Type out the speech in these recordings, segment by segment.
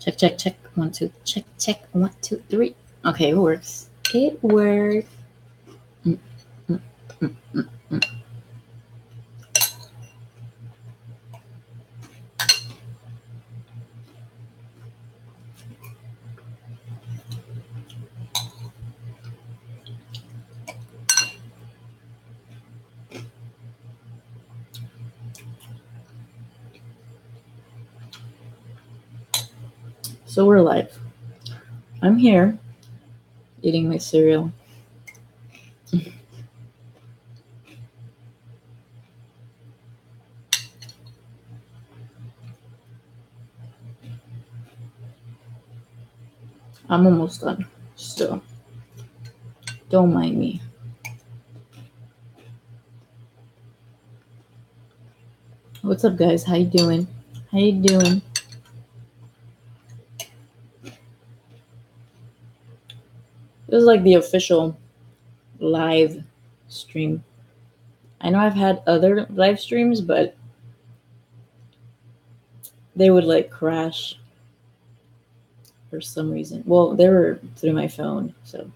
Check, check, check. 1, 2, check, check. 1, 2, 3. Okay, it works. It works. Mm, mm, mm, mm, mm. So we're live. I'm here eating my cereal. I'm almost done, so don't mind me. What's up, guys? How you doing? How you doing? This is like the official live stream. I know I've had other live streams, but they would like crash for some reason. Well, they were through my phone, so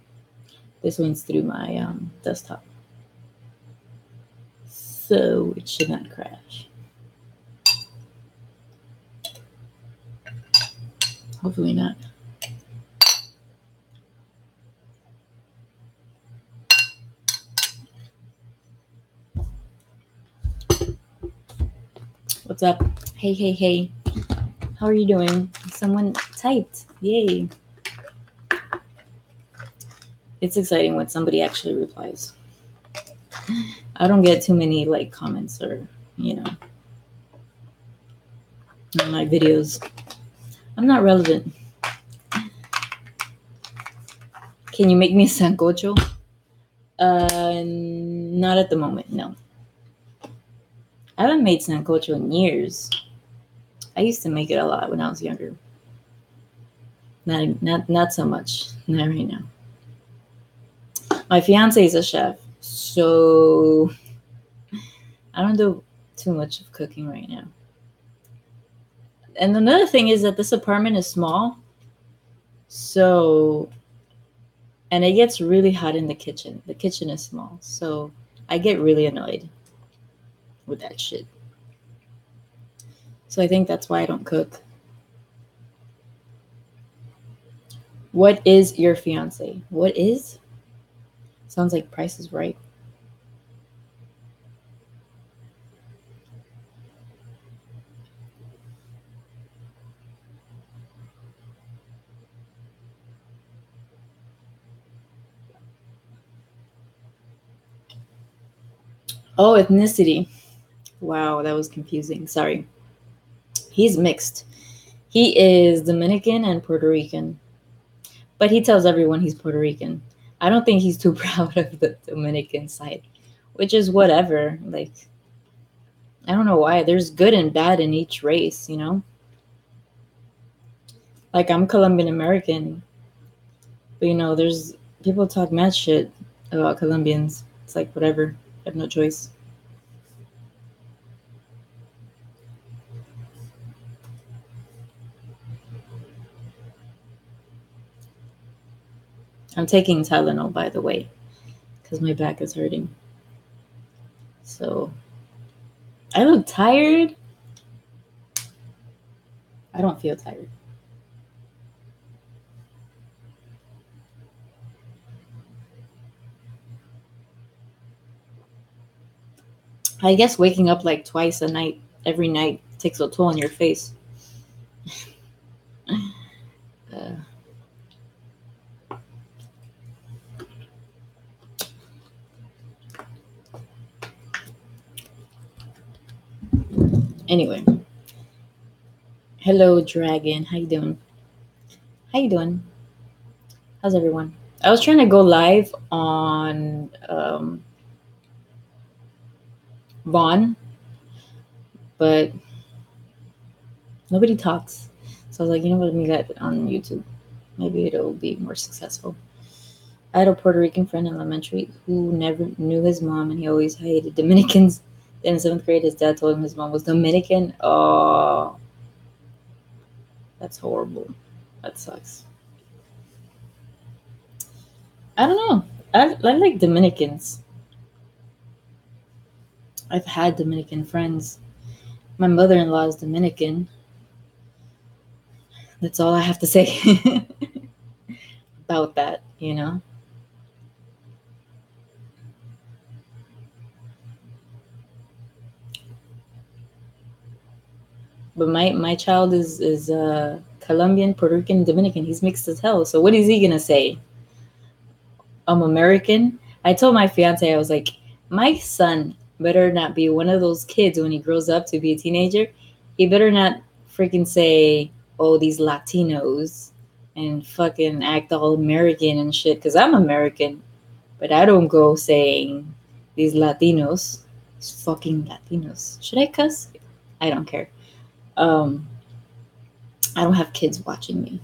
this one's through my desktop. So it should not crash. Hopefully not. What's up? Hey, hey, hey. How are you doing? Someone typed. Yay. It's exciting when somebody actually replies. I don't get too many like comments or, on my videos. I'm not relevant. Can you make me a sancocho? Not at the moment, no. I haven't made sancocho in years. I used to make it a lot when I was younger. Not so much. Not right now. My fiance is a chef, so I don't do too much of cooking right now. And another thing is that this apartment is small, so and it gets really hot in the kitchen. The kitchen is small, so I get really annoyed with that shit. So I think that's why I don't cook. What is your fiance? What is? Sounds like Price is Right. Oh, ethnicity. Wow, that was confusing. Sorry. He's mixed. He is Dominican and Puerto Rican. But he tells everyone he's Puerto Rican. I don't think he's too proud of the Dominican side, which is whatever. Like, I don't know why. There's good and bad in each race, you know? Like, I'm Colombian American, but there's people talk mad shit about Colombians. It's like, whatever. I have no choice. I'm taking Tylenol, by the way, because my back is hurting. So, I look tired. I don't feel tired. I guess waking up like twice a night, every night, takes a toll on your face. Uh, anyway, hello, Dragon. How you doing? How you doing? How's everyone? I was trying to go live on Vaughn, but nobody talks. So I was like, let me get it on YouTube. Maybe it'll be more successful. I had a Puerto Rican friend in elementary who never knew his mom, and he always hated Dominicans. Then in 7th grade, his dad told him his mom was Dominican. Oh, That's horrible. That sucks. I don't know. I like Dominicans. I've had Dominican friends. My mother-in-law is Dominican. That's all I have to say about that, you know? But my child is Colombian, Puerto Rican, Dominican. He's mixed as hell. So what is he gonna say? I'm American. I told my fiance, I was like, my son better not be one of those kids when he grows up to be a teenager. He better not freaking say, "Oh, these Latinos," and fucking act all American and shit. Because I'm American, but I don't go saying these Latinos. These fucking Latinos. Should I cuss? I don't care. Um, I don't have kids watching me,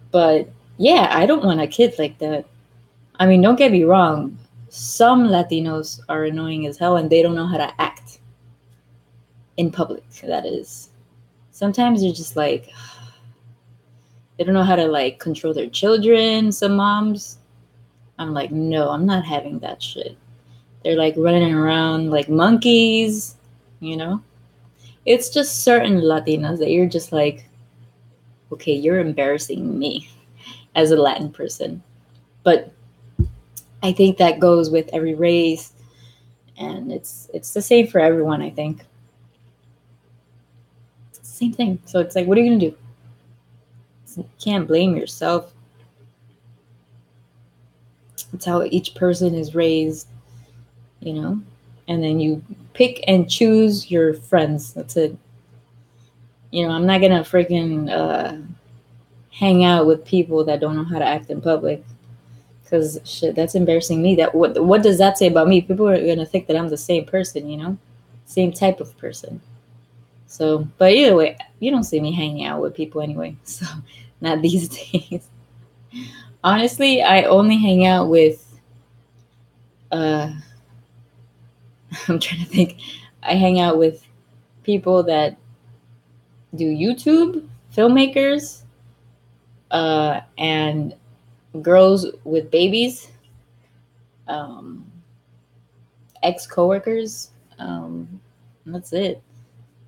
but yeah, I don't want a kid like that. I mean, don't get me wrong. Some Latinos are annoying as hell and they don't know how to act in public, that is. Sometimes you're just like, they don't know how to like control their children, some moms. I'm like, no, I'm not having that shit. They're like running around like monkeys, you know? It's just certain Latinas that you're just like, okay, you're embarrassing me as a Latin person. But I think that goes with every race, and it's the same for everyone. I think it's the same thing. So it's like, what are you gonna do? You can't blame yourself. It's how each person is raised, you know. And then you pick and choose your friends. That's it. You know, I'm not gonna freaking hang out with people that don't know how to act in public. Because shit, that's embarrassing me. That what does that say about me? People are gonna think that I'm the same person, you know, same type of person. So, but either way, you don't see me hanging out with people anyway. So, not these days. Honestly, I only hang out with. Uh, I'm trying to think. I hang out with people that do YouTube, filmmakers, and girls with babies, um, ex coworkers. That's it.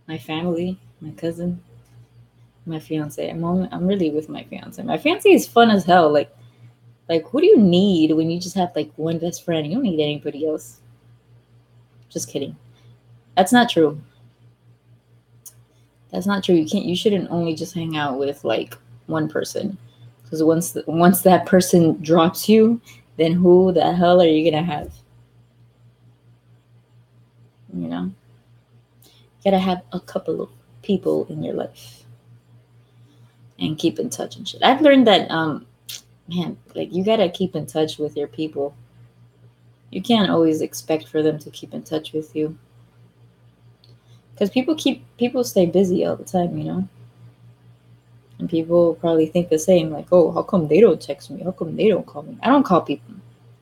My family, my cousin, my fiance. I'm really with my fiance. My fiance is fun as hell. Like who do you need when you just have like one best friend? You don't need anybody else. Just kidding. That's not true. That's not true. You shouldn't only just hang out with like one person. Because once that person drops you, then who the hell are you gonna have? You know? You gotta have a couple of people in your life and keep in touch and shit. I've learned that man, like you gotta keep in touch with your people. You can't always expect for them to keep in touch with you. Because people stay busy all the time, you know? And people probably think the same, like, oh, how come they don't text me? How come they don't call me? I don't call people.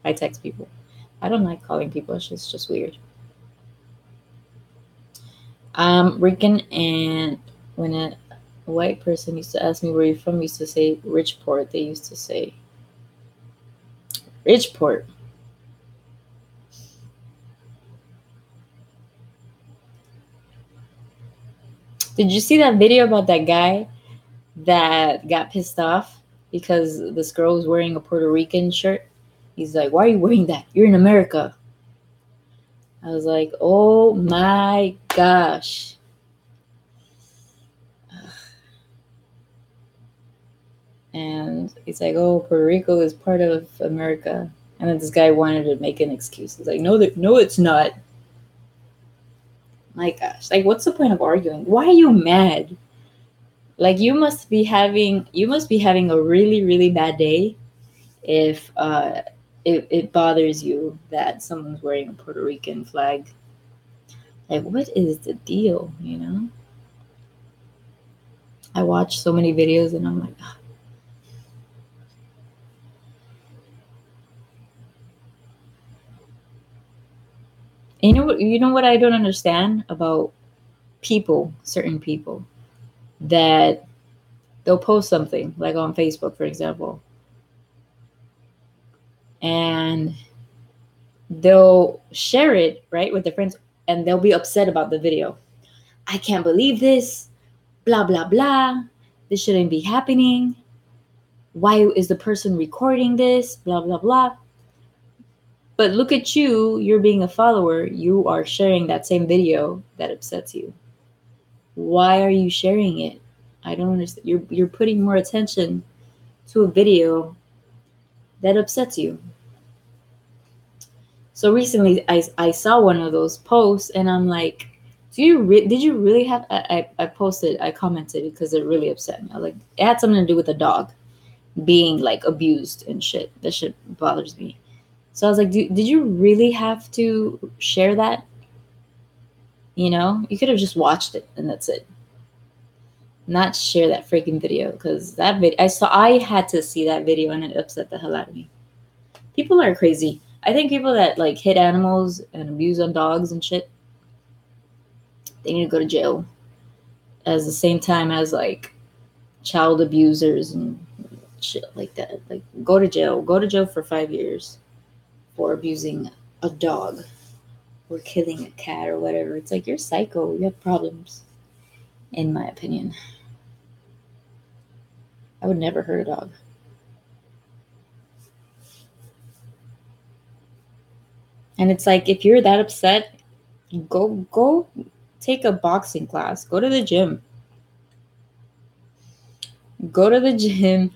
I text people. I don't like calling people. It's just weird. Rican, and when a white person used to ask me where you're from, used to say Richport. They used to say Richport. Did you see that video about that guy that got pissed off because this girl was wearing a Puerto Rican shirt? He's like, why are you wearing that? You're in America. I was like, oh my gosh. And he's like, oh, Puerto Rico is part of America. And then this guy wanted to make an excuse. He's like, no, no, it's not. My gosh, like, what's the point of arguing? Why are you mad? Like, you must be having a really, really bad day if it bothers you that someone's wearing a Puerto Rican flag. Like, what is the deal? You know? I watch so many videos and I'm like, "Ah." You know what I don't understand about people, certain people that they'll post something like on Facebook, for example, and they'll share it, right, with their friends, and they'll be upset about the video. I can't believe this, blah, blah, blah. This shouldn't be happening. Why is the person recording this? Blah, blah, blah. But look at you, you're being a follower. You are sharing that same video that upsets you. Why are you sharing it? I don't understand. You're putting more attention to a video that upsets you. So recently I saw one of those posts and I'm like, did you really have, I posted, I commented because it really upset me. I was like, it had something to do with a dog being like abused and shit. That shit bothers me. So I was like, did you really have to share that? You know, you could have just watched it and that's it. Not share that freaking video, because that video, I had to see that video and it upset the hell out of me. People are crazy. I think people that like hit animals and abuse on dogs and shit, they need to go to jail. As the same time as like child abusers and shit like that. Like go to jail. Go to jail for 5 years for abusing a dog or killing a cat or whatever. It's like, you're psycho. You have problems, in my opinion. I would never hurt a dog. And it's like, if you're that upset, go take a boxing class. Go to the gym. Go to the gym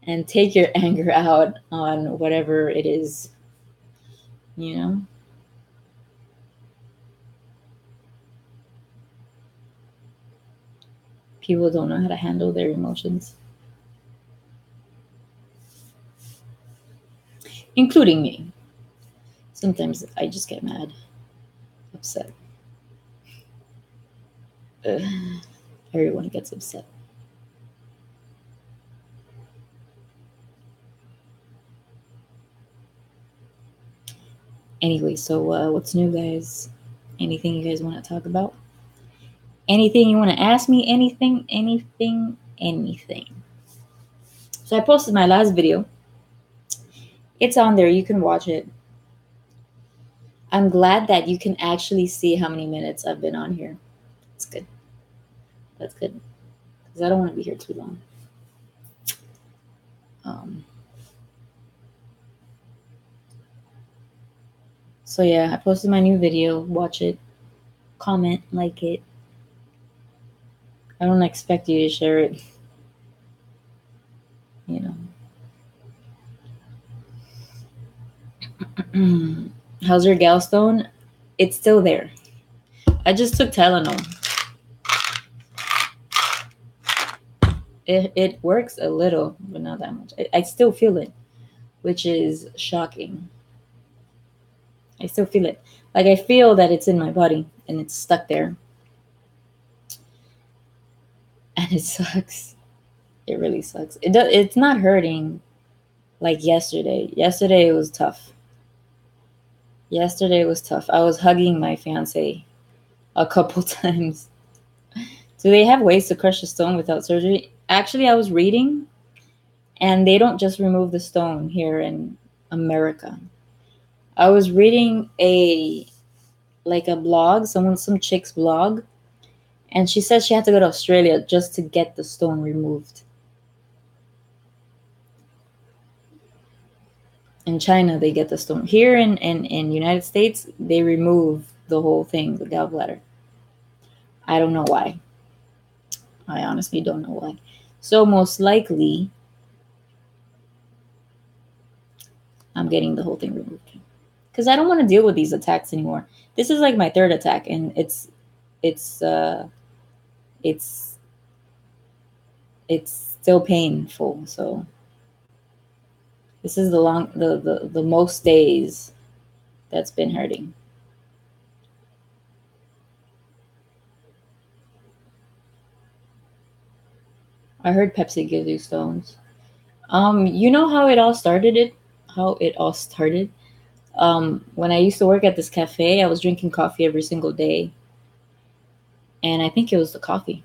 and take your anger out on whatever it is, you know? People don't know how to handle their emotions. Including me. Sometimes I just get mad, upset. Everyone gets upset. Anyway, so what's new, guys? Anything you guys want to talk about? Anything you want to ask me? Anything. So I posted my last video. It's on there. You can watch it. I'm glad that you can actually see how many minutes I've been on here. That's good. That's good. Because I don't want to be here too long. So yeah, I posted my new video. Watch it. Comment, like it. I don't expect you to share it. You know. How's your gallstone? It's still there. I just took Tylenol. It works a little, but not that much. I still feel it, which is shocking. I still feel it. Like, I feel that it's in my body and it's stuck there. And it sucks. It really sucks. It's not hurting like yesterday. Yesterday it was tough. I was hugging my fiance a couple times. Do they have ways to crush a stone without surgery? Actually, I was reading, and they don't just remove the stone here in America. I was reading a blog, some chick's blog, and she said she had to go to Australia just to get the stone removed. In China, they get the stone. Here in United States, they remove the whole thing, the gallbladder. I don't know why. I honestly don't know why. So most likely, I'm getting the whole thing removed. Because I don't want to deal with these attacks anymore. This is like my third attack, and it's still painful. So this is the most days that's been hurting. I heard Pepsi gives you stones. You know how it all started? When I used to work at this cafe, I was drinking coffee every single day. And I think it was the coffee.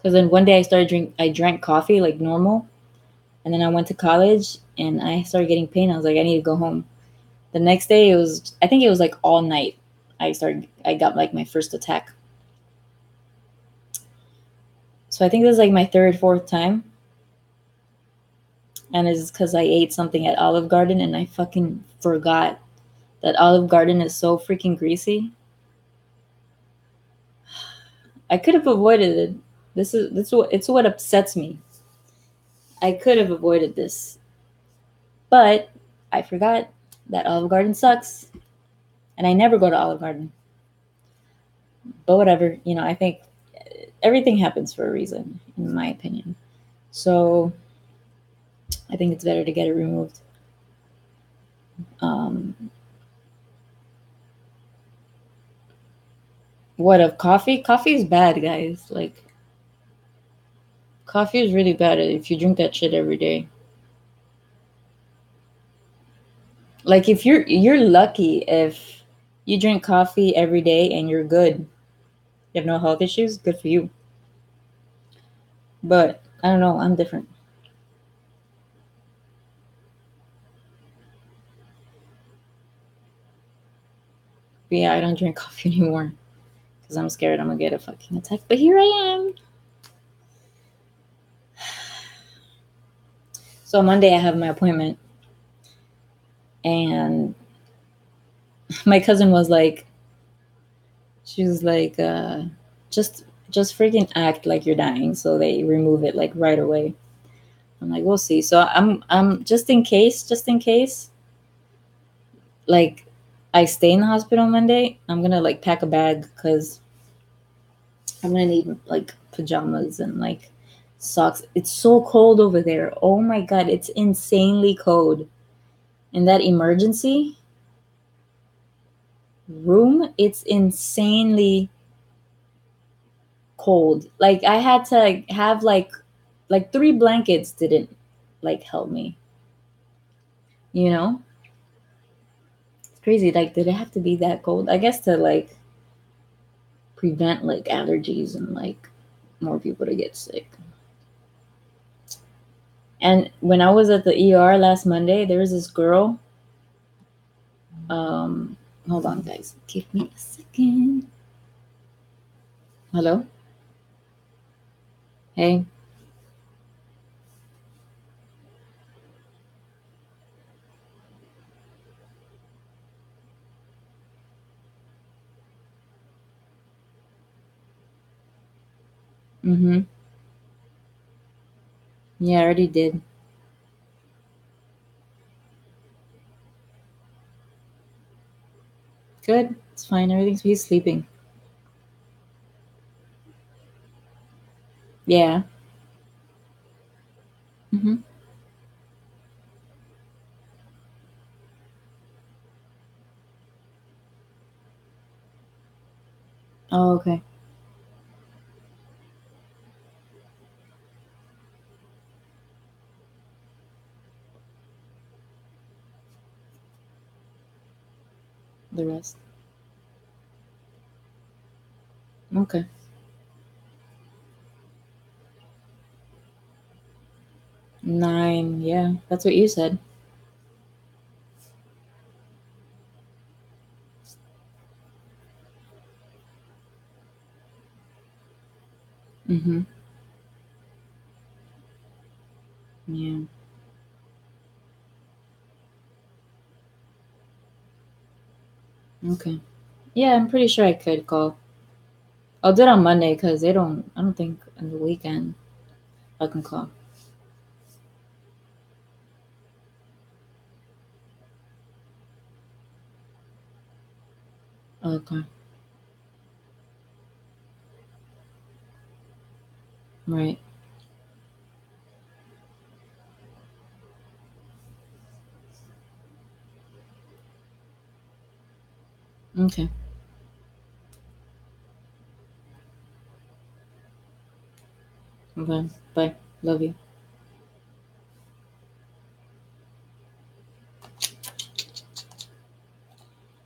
Because then one day I drank coffee like normal, and then I went to college and I started getting pain. I was like, I need to go home. The next day I think it was like all night. I got like my first attack. So I think this is like my third, fourth time. And it's because I ate something at Olive Garden and I fucking forgot that Olive Garden is so freaking greasy. I could have avoided it. It's what upsets me. I could have avoided this, but I forgot that Olive Garden sucks, and I never go to Olive Garden. But whatever, I think everything happens for a reason, in my opinion. So I think it's better to get it removed. Um, what of coffee? Coffee is bad, guys. Like coffee is really bad if you drink that shit every day. Like if you're lucky if you drink coffee every day and you're good. You have no health issues, good for you. But I don't know, I'm different. But yeah, I don't drink coffee anymore because I'm scared I'm gonna get a fucking attack. But here I am. So Monday I have my appointment, and my cousin was like, she was like, just freaking act like you're dying, so they remove it like right away. I'm like, we'll see. So I'm just in case, like, I stay in the hospital Monday. I'm gonna like pack a bag because I'm gonna need like pajamas and like socks. It's so cold over there. Oh my god, it's insanely cold. In that emergency room, it's insanely cold. Like I had to have like three blankets didn't like help me. You know? It's crazy. Like, did it have to be that cold? I guess to like prevent like allergies and like more people to get sick. And when I was at the ER last Monday, there was this girl. Um, hold on, guys. Give me a second. Hello? Hey. Mm-hmm. Yeah, I already did. Good. It's fine. He's sleeping. Yeah. Mm-hmm. Oh, okay. The rest. Okay. 9. Yeah, that's what you said. Mm-hmm. Yeah. Okay. Yeah, I'm pretty sure I could call. I'll do it on Monday because I don't think on the weekend I can call. Okay. Right. Okay. Okay. Bye. Love you.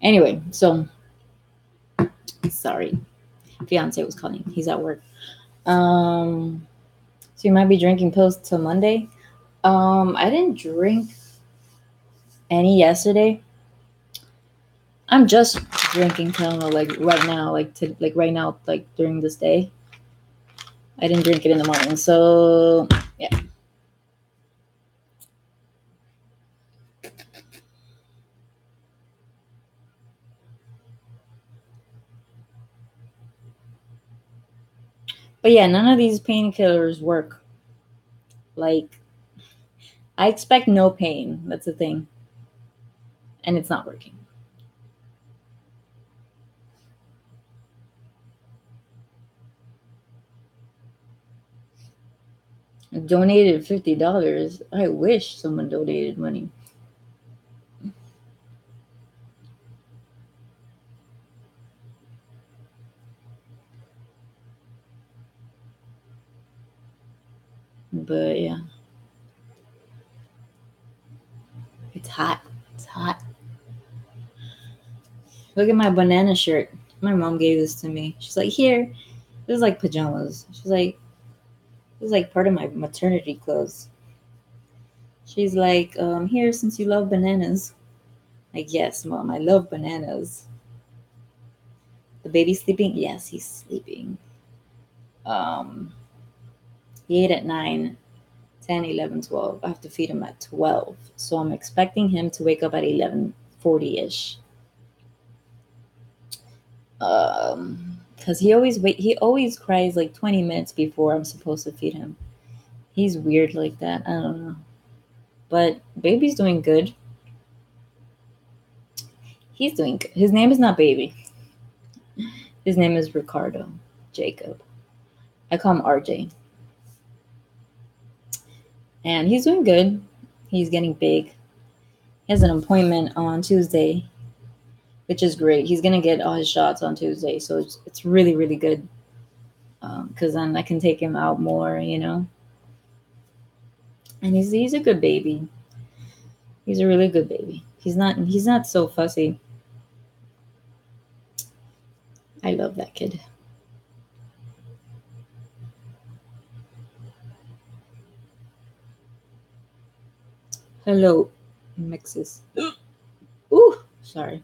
Anyway, so sorry. Fiance was calling. He's at work. So you might be drinking pills till Monday. I didn't drink any yesterday. I'm just drinking Tylenol like right now, like right now, like during this day. I didn't drink it in the morning, so yeah. But yeah, none of these painkillers work. Like I expect no pain. That's the thing, and it's not working. I donated $50. I wish someone donated money. But yeah, it's hot. It's hot. Look at my banana shirt. My mom gave this to me. She's like, here. This is like pajamas. She's like, this is like part of my maternity clothes. She's like, here, since you love bananas. Like, yes, mom, I love bananas. The baby's sleeping? Yes, he's sleeping. Um, he ate at 9, 10, 11, 12. I have to feed him at 12. So I'm expecting him to wake up at 11:40ish. Because he always cries like 20 minutes before I'm supposed to feed him. He's weird like that. I don't know. But baby's doing good. He's doing good. His name is not baby. His name is Ricardo Jacob. I call him RJ. And he's doing good. He's getting big. He has an appointment on Tuesday, which is great. He's gonna get all his shots on Tuesday, so it's really really good. Because then I can take him out more, you know. And he's a good baby. He's a really good baby. He's not so fussy. I love that kid. Hello, mixes. Ooh, sorry.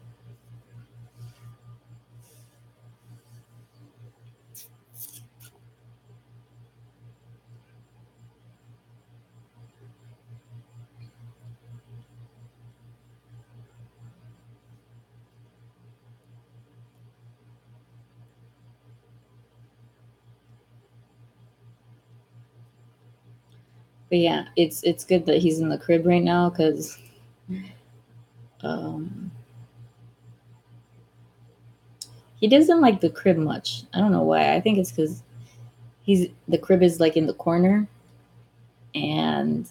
But yeah, it's good that he's in the crib right now because um, he doesn't like the crib much. I don't know why. I think it's because he's the crib is like in the corner, and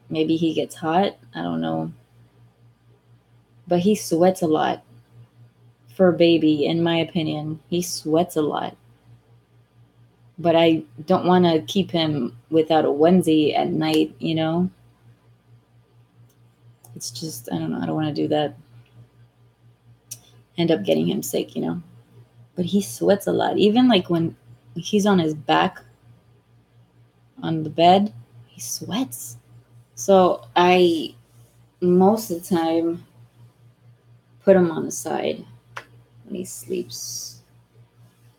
maybe he gets hot. I don't know, but he sweats a lot for a baby. In my opinion, he sweats a lot. But I don't want to keep him without a onesie at night. You know, it's just I don't know. I don't want to do that. End up getting him sick. You know. But he sweats a lot. Even like when he's on his back on the bed, he sweats. So I most of the time put him on the side when he sleeps,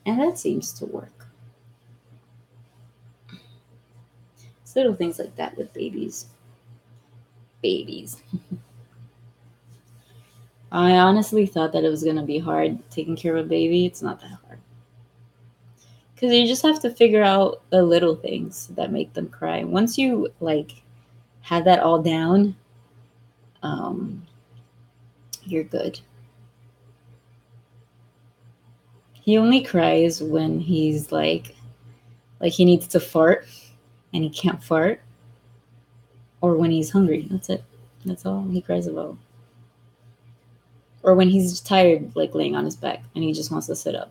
and that seems to work. It's little things like that with babies. Babies. I honestly thought that it was gonna be hard taking care of a baby. It's not that hard because you just have to figure out the little things that make them cry. Once you like have that all down, um, you're good. He only cries when he's like he needs to fart and he can't fart, or when he's hungry. That's it. That's all he cries about. Or when he's tired, like laying on his back and he just wants to sit up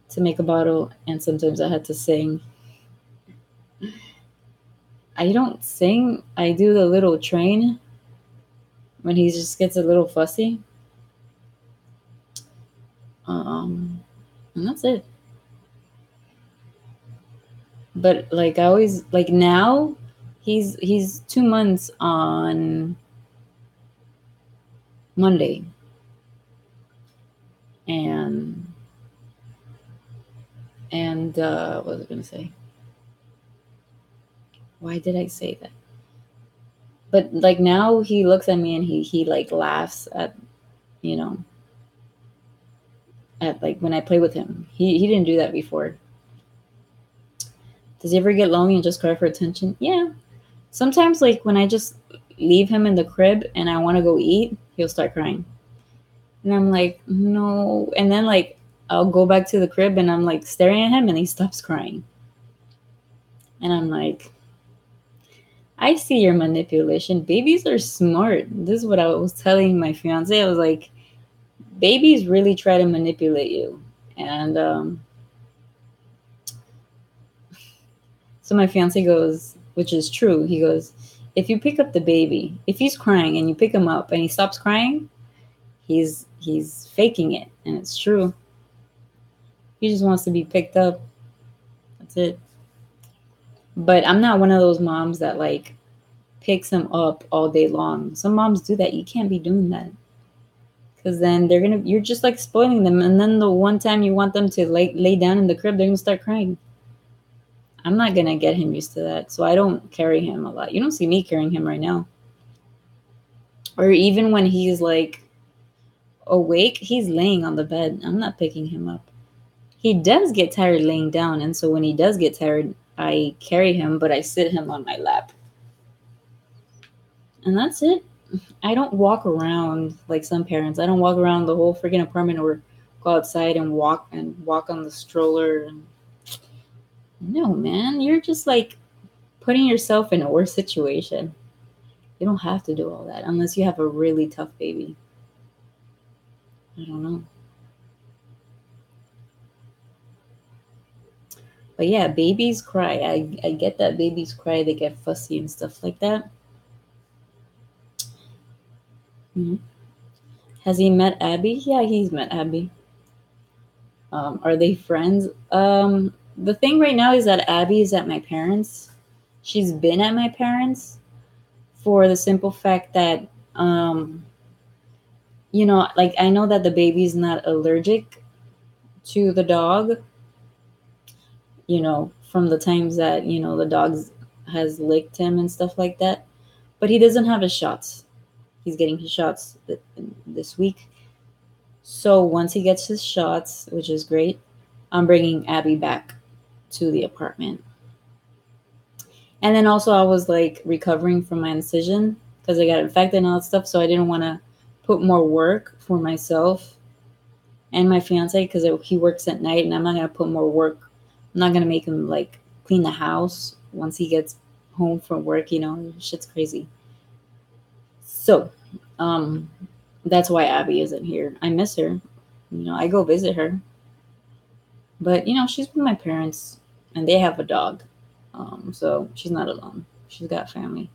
to make a bottle. And sometimes I had to sing. I don't sing. I do the little train when he just gets a little fussy. Um, And that's it. But like I always like now he's 2 months on Monday. And what was I gonna say? Why did I say that? But like now he looks at me and he like laughs at, you know, at like when I play with him. He didn't do that before. Does he ever get lonely and just cry for attention? Yeah. Sometimes like when I just leave him in the crib and I want to go eat, he'll start crying. And I'm like, no. And then like I'll go back to the crib and I'm like staring at him and he stops crying. And I'm like, I see your manipulation. Babies are smart. This is what I was telling my fiance. I was like, babies really try to manipulate you. And so my fiance goes, which is true. He goes, if you pick up the baby, if he's crying and you pick him up and he stops crying, he's faking it, and it's true. He just wants to be picked up. That's it. But I'm not one of those moms that like picks him up all day long. Some moms do that. You can't be doing that. Because then you're just like spoiling them. And then the one time you want them to lay down in the crib, they're going to start crying. I'm not going to get him used to that. So I don't carry him a lot. You don't see me carrying him right now. Or even when he's like awake, he's laying on the bed. I'm not picking him up. He does get tired laying down. And so when he does get tired, I carry him, but I sit him on my lap. And that's it. I don't walk around like some parents. I don't walk around the whole freaking apartment or go outside and walk on the stroller. No, man, you're just like putting yourself in a worse situation. You don't have to do all that unless you have a really tough baby. I don't know. But yeah, babies cry. I get that babies cry. They get fussy and stuff like that. Mhm. Has he met Abby? Yeah, he's met Abby. Are they friends? The thing right now is that Abby is at my parents'. She's been at my parents' for the simple fact that, like I know that the baby's not allergic to the dog, from the times that, the dog has licked him and stuff like that. But he doesn't have his shots. He's getting his shots this week. So once he gets his shots, which is great, I'm bringing Abby back to the apartment. And then also I was like recovering from my incision because I got infected and all that stuff. So I didn't want to put more work for myself and my fiance because he works at night and I'm not going to put more work. I'm not going to make him like clean the house once he gets home from work, shit's crazy. So, um, that's why Abby isn't here. I miss her. I go visit her. But, she's with my parents and they have a dog. So she's not alone. She's got family.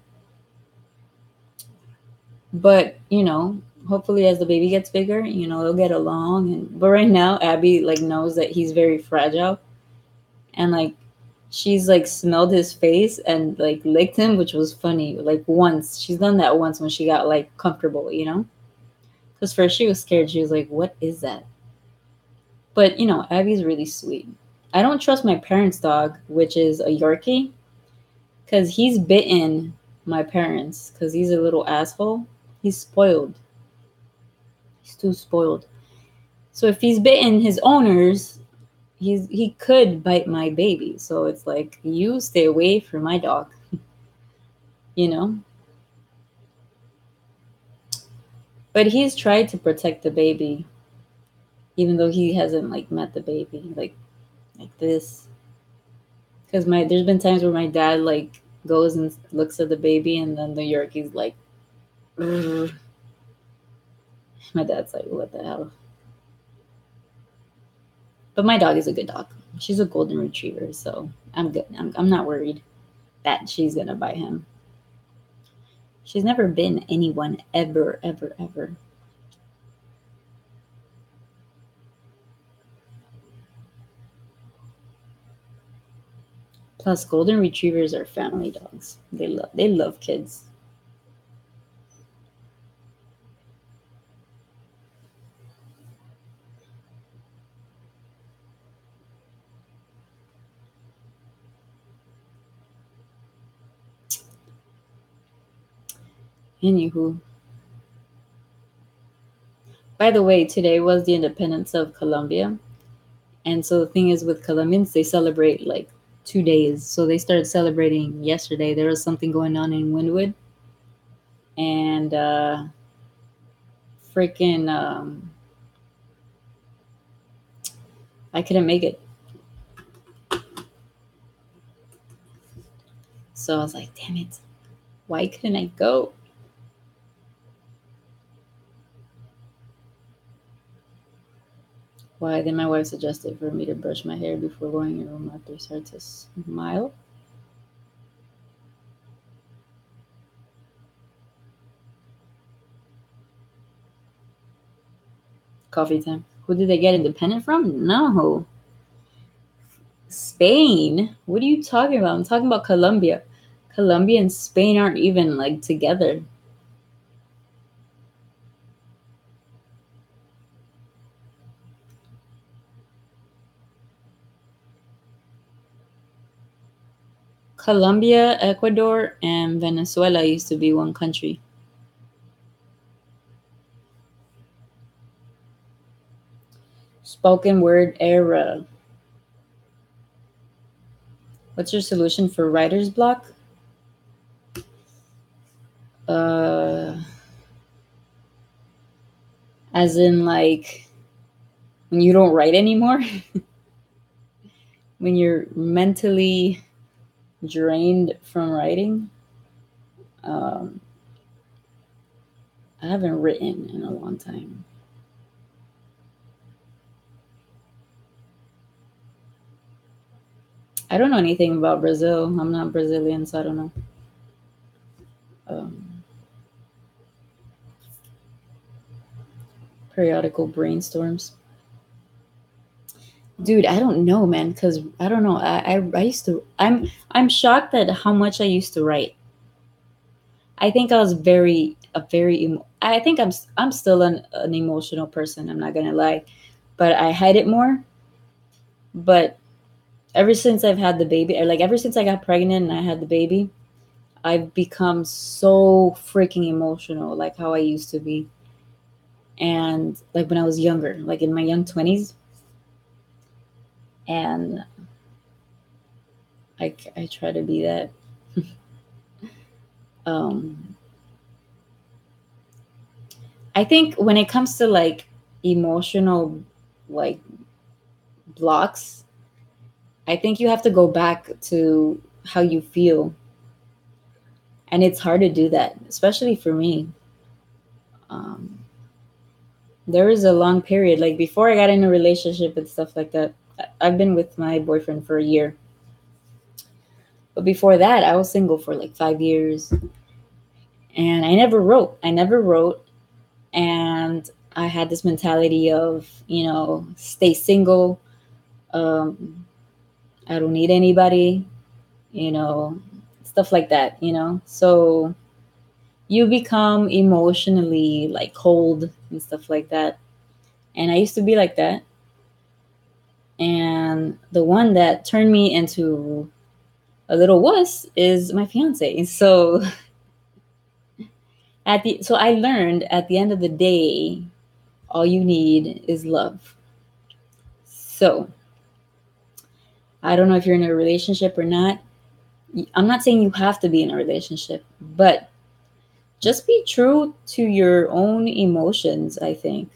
But, hopefully as the baby gets bigger, they'll get along. But right now, Abby like knows that he's very fragile. And like she's like smelled his face and like licked him, which was funny. Like once. She's done that once when she got like comfortable. Because first she was scared. She was like, what is that? But, Abby's really sweet. I don't trust my parents' dog, which is a Yorkie, because he's bitten my parents because he's a little asshole. He's spoiled. He's too spoiled. So if he's bitten his owners, he could bite my baby. So it's like, you stay away from my dog, you know? But he's tried to protect the baby, even though he hasn't like met the baby like this. Because there's been times where my dad like goes and looks at the baby, and then the Yorkie's like, "Ugh." My dad's like, what the hell? But my dog is a good dog. She's a golden retriever, so I'm good. I'm not worried that she's gonna bite him. She's never been anyone ever, ever, ever. Plus, golden retrievers are family dogs. They love kids. Anywho, by the way, today was the independence of Colombia. And so the thing is with Colombians, they celebrate like 2 days. So they started celebrating yesterday. There was something going on in Wynwood, and freaking, I couldn't make it. So I was like, damn it, why couldn't I go? Why? Then my wife suggested for me to brush my hair before going in room after start to smile. Coffee time. Who did they get independent from? No. Spain? What are you talking about? I'm talking about Colombia. Colombia and Spain aren't even like together. Colombia, Ecuador, and Venezuela used to be one country. Spoken word era. What's your solution for writer's block? Uh, as in like when you don't write anymore, when you're mentally drained from writing. Um, I haven't written in a long time. I don't know anything about Brazil. I'm not Brazilian, so I don't know. Um, periodical brainstorms. Dude, I don't know, man, because I don't know. I used to. I'm shocked at how much I used to write. I think I was I think I'm still an emotional person. I'm not gonna lie, but I hide it more. But ever since I've had the baby, or like ever since I got pregnant and I had the baby, I've become so freaking emotional, like how I used to be, and like when I was younger, like in my young 20s, and I try to be that. um, I think when it comes to like emotional like blocks, I think you have to go back to how you feel. And it's hard to do that, especially for me. Um, there was a long period, like before I got in a relationship and stuff like that. I've been with my boyfriend for a year. But before that, I was single for like 5 years. And I never wrote. I never wrote. And I had this mentality of, stay single. Um, I don't need anybody, you know, stuff like that. So you become emotionally like cold and stuff like that. And I used to be like that. And the one that turned me into a little wuss is my fiance. So so I learned at the end of the day, all you need is love. So I don't know if you're in a relationship or not. I'm not saying you have to be in a relationship, but just be true to your own emotions, I think.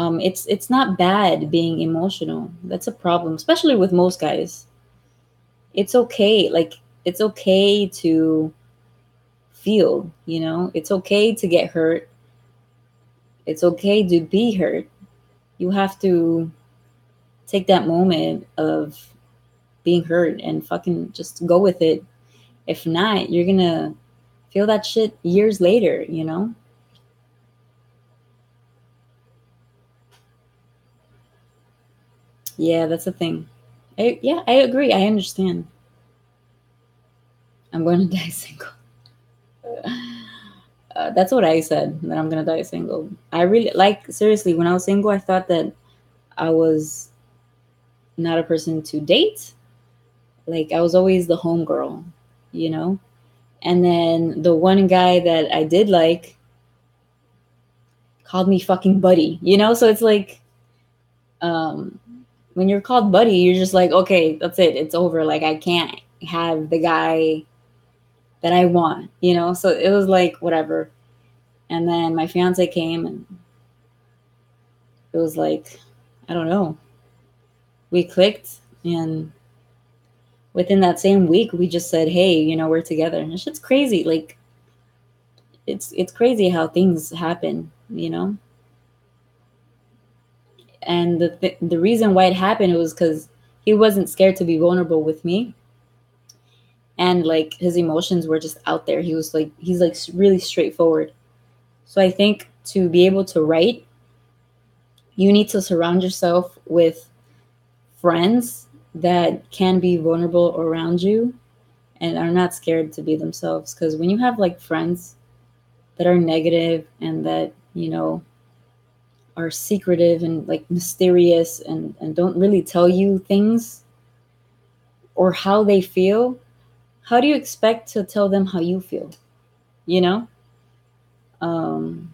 It's not bad being emotional. That's a problem, especially with most guys. It's okay. Like it's okay to feel. It's okay to get hurt. It's okay to be hurt. You have to take that moment of being hurt and fucking just go with it. If not, you're gonna feel that shit years later. Yeah, that's the thing. I agree. I understand. I'm going to die single. That's what I said, that I'm gonna die single. I really, like, seriously, when I was single, I thought that I was not a person to date. Like, I was always the home girl, you know? And then the one guy that I did like called me fucking buddy, you know? So it's like, um, when you're called buddy, you're just like, okay, that's it. It's over. Like, I can't have the guy that I want, you know? So it was like, whatever. And then my fiance came and it was like, I don't know. We clicked, and within that same week we just said, hey, we're together. And it's just crazy. Like, it's crazy how things happen. And the reason why it happened was because he wasn't scared to be vulnerable with me, and like his emotions were just out there. He's like really straightforward. So I think to be able to write, you need to surround yourself with friends that can be vulnerable around you and are not scared to be themselves. Because when you have like friends that are negative and that are secretive and like mysterious, and don't really tell you things or how they feel, how do you expect to tell them how you feel? you know um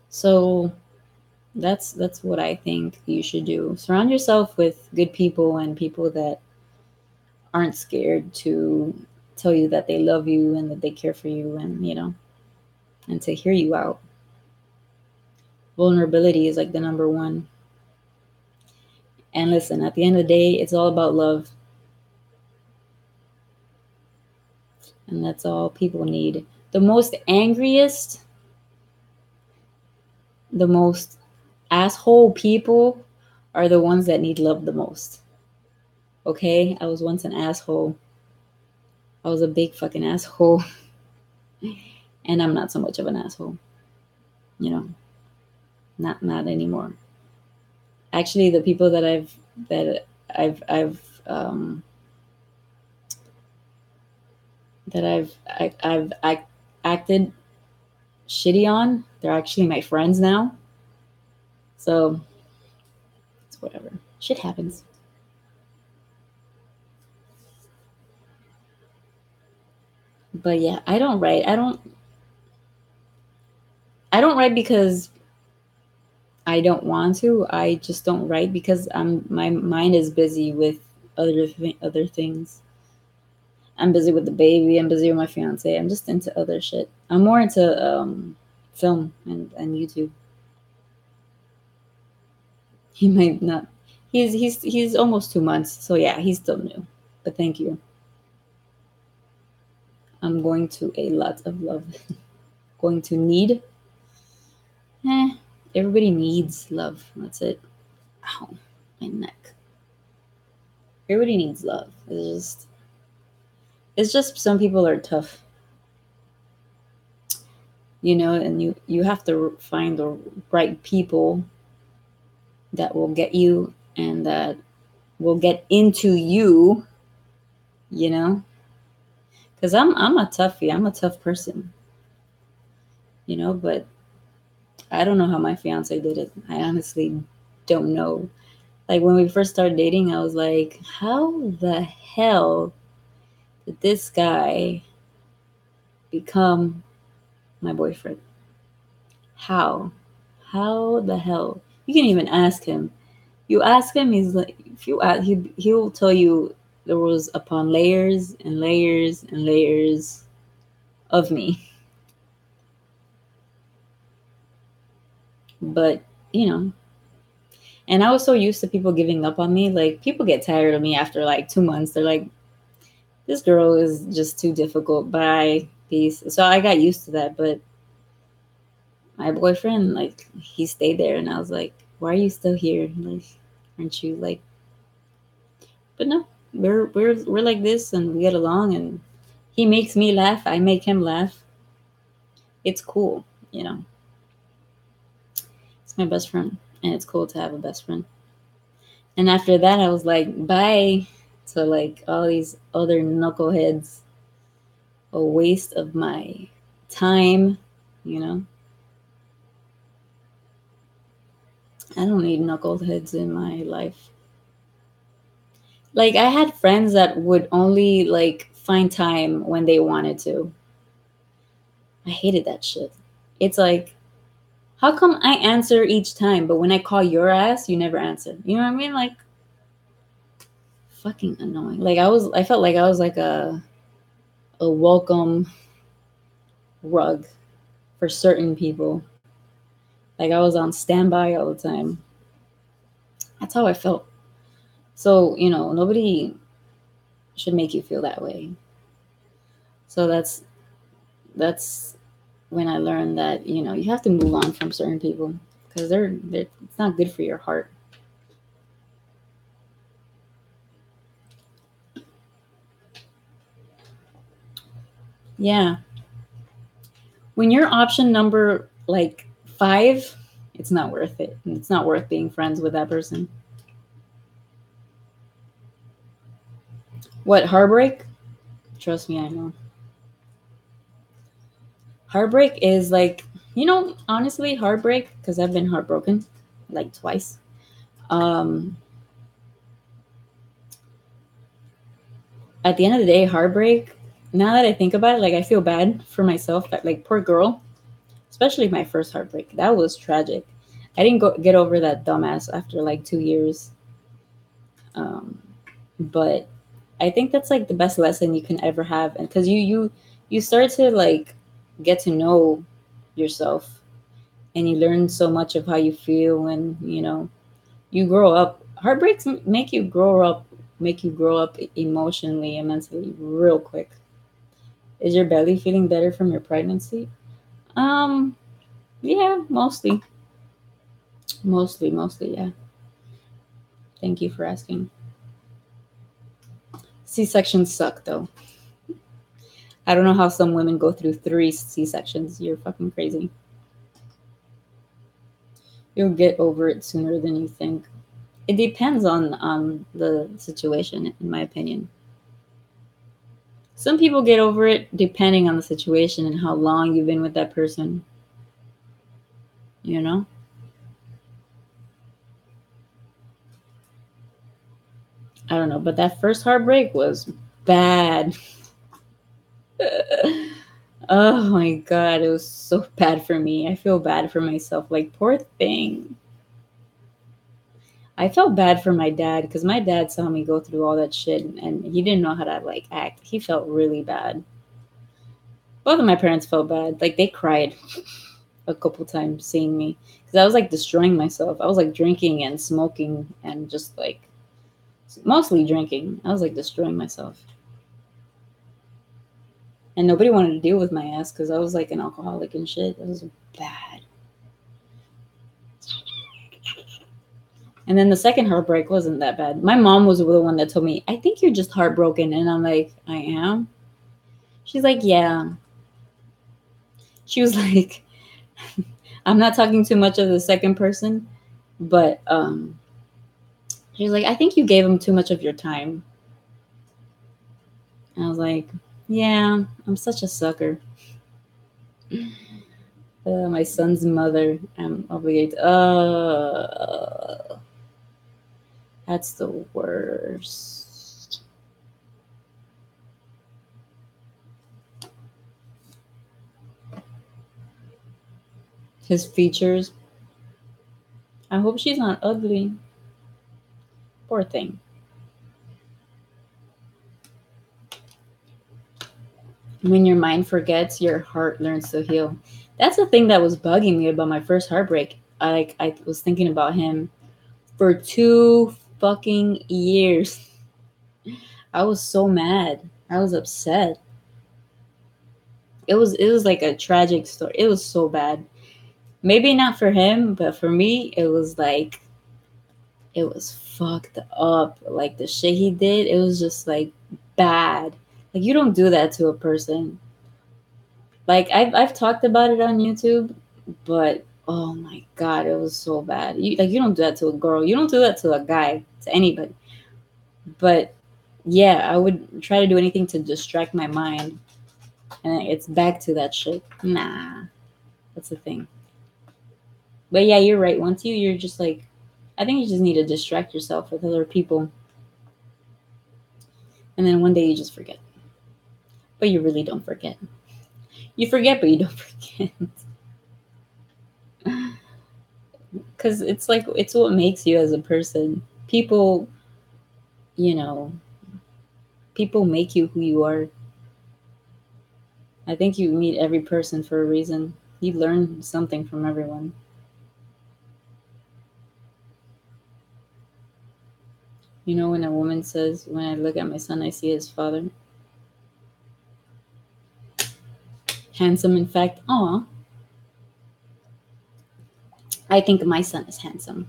so that's what I think you should do. Surround yourself with good people and people that aren't scared to tell you that they love you and that they care for you, and to hear you out. Vulnerability is like the number one. And listen, at the end of the day, it's all about love. And that's all people need. The most angriest, the most asshole people are the ones that need love the most. Okay? I was once an asshole. I was a big fucking asshole. And I'm not so much of an asshole. You know, not anymore. Actually, the people that I've acted shitty on, they're actually my friends now. So it's whatever. Shit happens. But yeah, I don't write. I don't write because I don't want to. I just don't write because my mind is busy with other things. I'm busy with the baby. I'm busy with my fiance. I'm just into other shit. I'm more into film and YouTube. He might not. He's almost 2 months. So yeah, he's still new. But thank you. I'm going to a lot of love. Going to need. Eh, everybody needs love. That's it. Ow, my neck. Everybody needs love. It's just some people are tough, and you have to find the right people that will get you and that will get into you, you know. Because I'm a toughie. I'm a tough person, but I don't know how my fiance did it. I honestly don't know. Like when we first started dating, I was like, how the hell did this guy become my boyfriend? How? How the hell? You can even ask him. You ask him, he's like, if you ask, he'll tell you there was upon layers and layers and layers of me. But, you know, and I was so used to people giving up on me. Like, people get tired of me after like 2 months. They're like, this girl is just too difficult. Bye. Peace. So I got used to that. But my boyfriend, like, he stayed there. And I was like, why are you still here? Like, aren't you like, but no, we're like this and we get along, and he makes me laugh. I make him laugh. It's cool, you know. It's my best friend. And it's cool to have a best friend. And after that, I was like, bye to like all these other knuckleheads. A waste of my time, you know? I don't need knuckleheads in my life. Like, I had friends that would only like find time when they wanted to. I hated that shit. It's like, how come I answer each time, but when I call your ass, you never answer? You know what I mean? Like, fucking annoying. Like, I felt like I was like a welcome rug for certain people. Like, I was on standby all the time. That's how I felt. So, nobody should make you feel that way. So that's when I learned that, you have to move on from certain people because they're it's not good for your heart. Yeah. When you're option number like 5, it's not worth it. It's not worth being friends with that person. What, heartbreak? Trust me, I know. Heartbreak is like, honestly, heartbreak, because I've been heartbroken like twice. Um, at the end of the day, heartbreak, now that I think about it, like I feel bad for myself, like poor girl, especially my first heartbreak. That was tragic. I didn't get over that dumbass after like 2 years. Um, but I think that's like the best lesson you can ever have, and because you start to like get to know yourself, and you learn so much of how you feel, and you grow up. Heartbreaks make you grow up emotionally and mentally real quick. Is your belly feeling better from your pregnancy? Um, yeah, mostly, yeah. Thank you for asking. C-sections suck though. I don't know how some women go through 3 C-sections. You're fucking crazy. You'll get over it sooner than you think. It depends on the situation, in my opinion. Some people get over it depending on the situation and how long you've been with that person. You know, I don't know, but that first heartbreak was bad. Oh my god, it was so bad for me. I feel bad for myself. Like, poor thing. I felt bad for my dad because my dad saw me go through all that shit, and he didn't know how to like act. He felt really bad. Both of my parents felt bad. Like, they cried a couple times seeing me because I was like destroying myself. I was like drinking and smoking and just like mostly drinking. I was like destroying myself. And nobody wanted to deal with my ass because I was like an alcoholic and shit. It was bad. And then the second heartbreak wasn't that bad. My mom was the one that told me, I think you're just heartbroken. And I'm like, I am? She's like, yeah. She was like, I'm not talking too much of the second person, but she was like, I think you gave him too much of your time. And I was like, yeah, I'm such a sucker. My son's mother. I'm obligated. That's the worst. His features. I hope she's not ugly. Poor thing. When your mind forgets, your heart learns to heal. That's the thing that was bugging me about my first heartbreak. I was thinking about him for 2 fucking years. I was so mad. I was upset. It was like a tragic story. It was so bad. Maybe not for him, but for me, it was like it was fucked up. Like the shit he did, it was just like bad. Like, you don't do that to a person. Like, I've talked about it on YouTube, but Oh my god, it was so bad. You don't do that to a girl. You don't do that to a guy, to anybody. But yeah, I would try to do anything to distract my mind, and it's back to that shit. Nah, that's the thing. But yeah, you're right. Once you're just like, I think you just need to distract yourself with other people, and then one day you just forget. But you really don't forget. You forget, but you don't forget. Because it's like, it's what makes you as a person. People, you know, people make you who you are. I think you meet every person for a reason. You learn something from everyone. You know, when a woman says, when I look at my son, I see his father. Handsome, in fact. Aw, I think my son is handsome.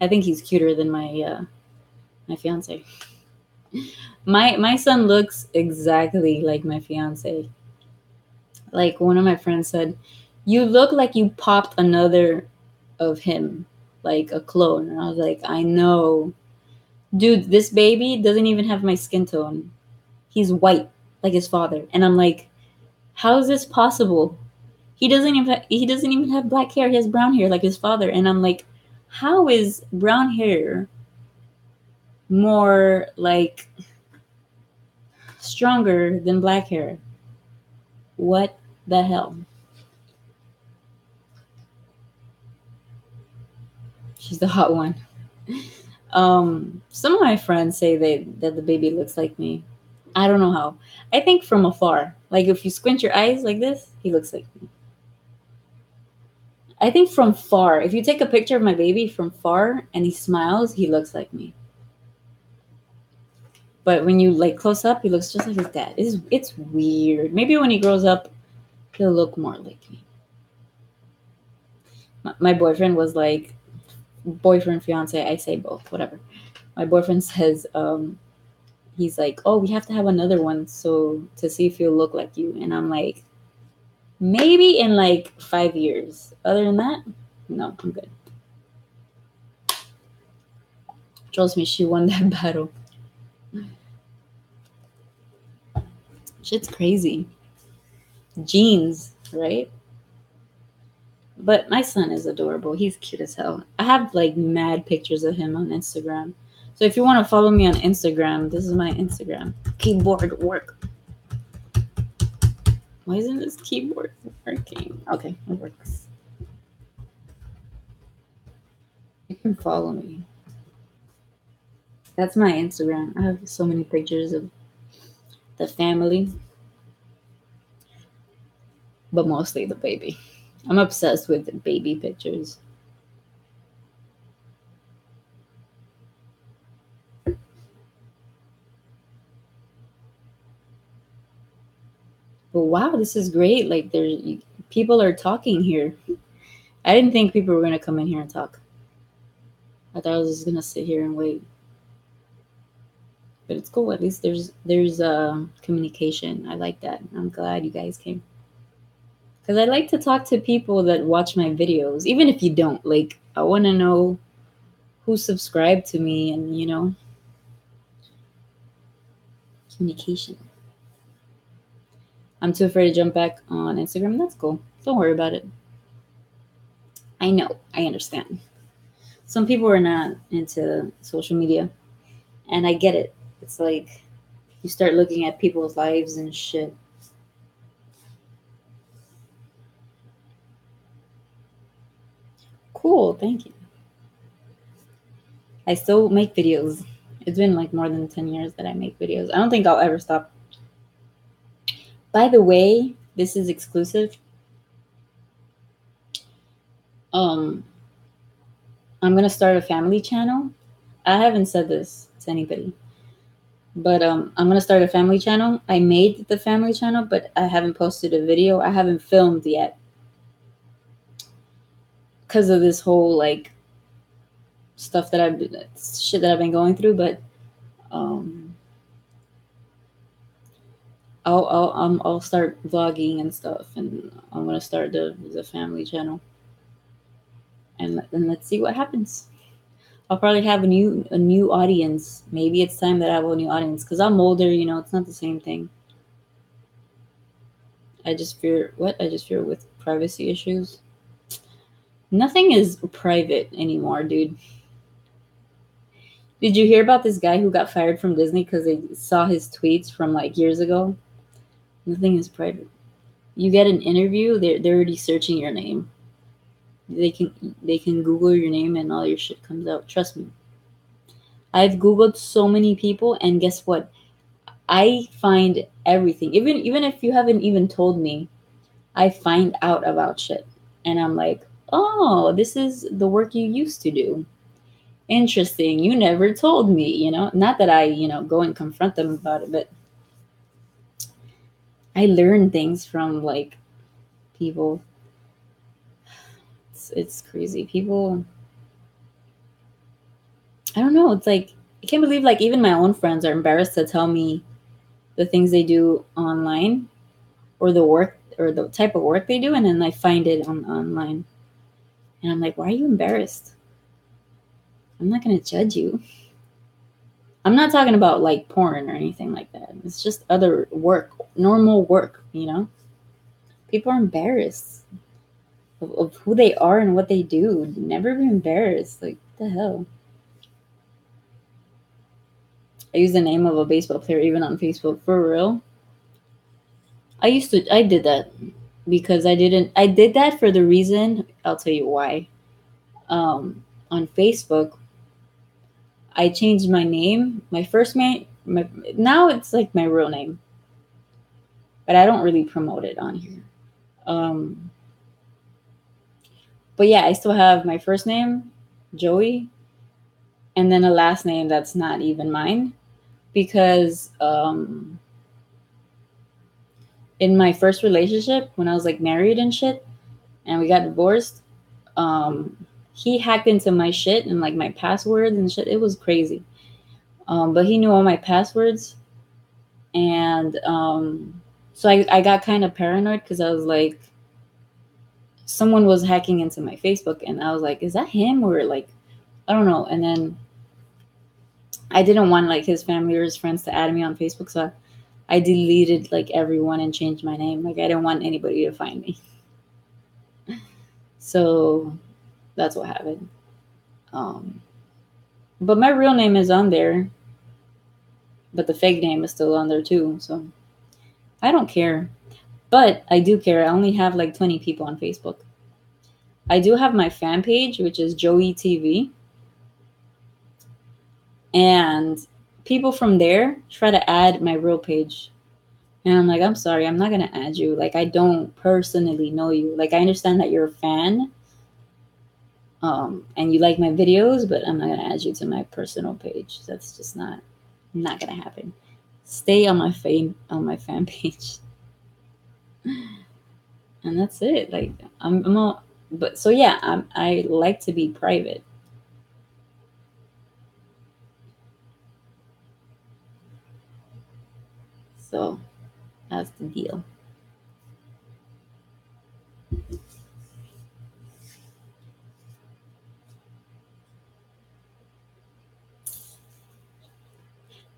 I think he's cuter than my fiance. My son looks exactly like my fiance. Like one of my friends said, "You look like you popped another of him, like a clone." And I was like, "I know, dude. This baby doesn't even have my skin tone. He's white like his father." And I'm like, "How is this possible? He doesn't even have black hair. He has brown hair like his father." And I'm like, "How is brown hair more like stronger than black hair? What the hell?" She's the hot one. Some of my friends say that the baby looks like me. I don't know how. I think from afar. Like if you squint your eyes like this, he looks like me. I think from far. If you take a picture of my baby from far and he smiles, he looks like me. But when you like close up, he looks just like his dad. It's weird. Maybe when he grows up, he'll look more like me. My boyfriend was like, boyfriend, fiance, I say both, whatever. My boyfriend says, he's like, "Oh, we have to have another one so to see if he'll look like you." And I'm like, maybe in like 5 years. Other than that, no, I'm good. Trust me, she won that battle. Shit's crazy. Genes, right? But my son is adorable. He's cute as hell. I have like mad pictures of him on Instagram. So if you want to follow me on Instagram, this is my Instagram. Keyboard work. Why isn't this keyboard working? Okay, it works. You can follow me. That's my Instagram. I have so many pictures of the family, but mostly the baby. I'm obsessed with baby pictures. But wow, this is great. Like people are talking here. I didn't think people were gonna come in here and talk. I thought I was just gonna sit here and wait. But it's cool. At least there's communication. I like that. I'm glad you guys came because I like to talk to people that watch my videos, even if you don't. Like I want to know who subscribed to me, and communication. I'm too afraid to jump back on Instagram. That's cool. Don't worry about it. I know. I understand. Some people are not into social media, and I get it. It's like you start looking at people's lives and shit. Cool. Thank you. I still make videos. It's been like more than 10 years that I make videos. I don't think I'll ever stop. By the way, this is exclusive. Um, I'm gonna start a family channel. I haven't said this to anybody, but I'm gonna start a family channel. I made the family channel, but I haven't posted a video. I haven't filmed yet because of this whole like stuff that shit that I've been going through. But um, I'll start vlogging and stuff, and I'm gonna start the family channel. and let's see what happens. I'll probably have a new audience. Maybe it's time that I have a new audience because I'm older. It's not the same thing. I just fear what? I just fear with privacy issues. Nothing is private anymore, dude. Did you hear about this guy who got fired from Disney because they saw his tweets from like years ago? Nothing is private. You get an interview, they're already searching your name. They can Google your name and all your shit comes out. Trust me. I've Googled so many people, and guess what? I find everything. Even if you haven't even told me, I find out about shit. And I'm like, oh, this is the work you used to do. Interesting. You never told me. Not that I go and confront them about it, but I learn things from like people. It's crazy. People, I don't know. It's like I can't believe like even my own friends are embarrassed to tell me the things they do online or the work or the type of work they do, and then I find it online. And I'm like, why are you embarrassed? I'm not gonna judge you. I'm not talking about like porn or anything like that. It's just other work, normal work. People are embarrassed of who they are and what they do. Never be embarrassed. Like, what the hell? I use the name of a baseball player even on Facebook for real. I did that because I did that for the reason, I'll tell you why. On Facebook, I changed my name, my first name, now it's like my real name, but I don't really promote it on here. Um, but yeah, I still have my first name, Joey, and then a last name that's not even mine because in my first relationship, when I was like married and shit, and we got divorced, um, he hacked into my shit and like my passwords and shit. It was crazy. But he knew all my passwords, and so I got kind of paranoid because I was like, someone was hacking into my Facebook, and I was like, is that him or like, I don't know. And then I didn't want like his family or his friends to add me on Facebook, so I deleted like everyone and changed my name. Like I didn't want anybody to find me. So that's what happened. Um, but my real name is on there, but the fake name is still on there too. So I don't care. But I do care. I only have like 20 people on Facebook. I do have my fan page, which is Joey TV. And people from there try to add my real page. And I'm like, I'm sorry, I'm not going to add you. Like, I don't personally know you. Like, I understand that you're a fan and you like my videos, but I'm not going to add you to my personal page. That's just not going to happen. Stay on my fan page. And that's it. Like, I'm all, but so yeah, I like to be private. So that's the deal.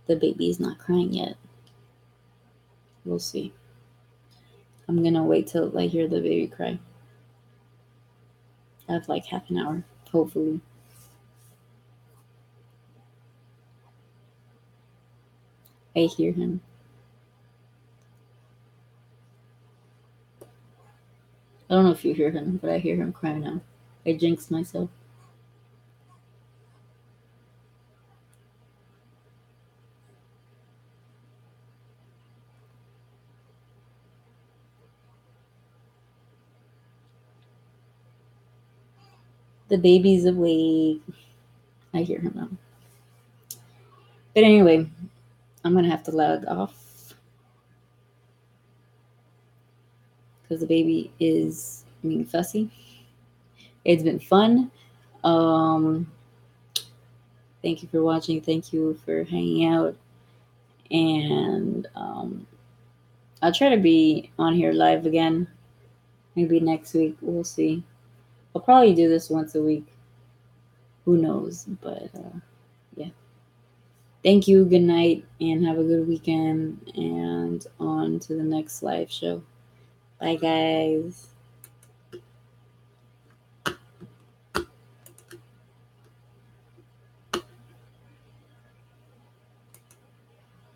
The baby is not crying yet. We'll see. I'm gonna wait till I hear the baby cry. I have like half an hour, hopefully. I hear him. I don't know if you hear him, but I hear him crying now. I jinxed myself. The baby's awake. I hear him now. But anyway, I'm gonna have to log off because the baby is being fussy. It's been fun. Um, Thank you for watching. Thank you for hanging out. And I'll try to be on here live again. Maybe next week. We'll see. I'll probably do this once a week. Who knows? But yeah. Thank you. Good night and have a good weekend. And on to the next live show. Bye, guys.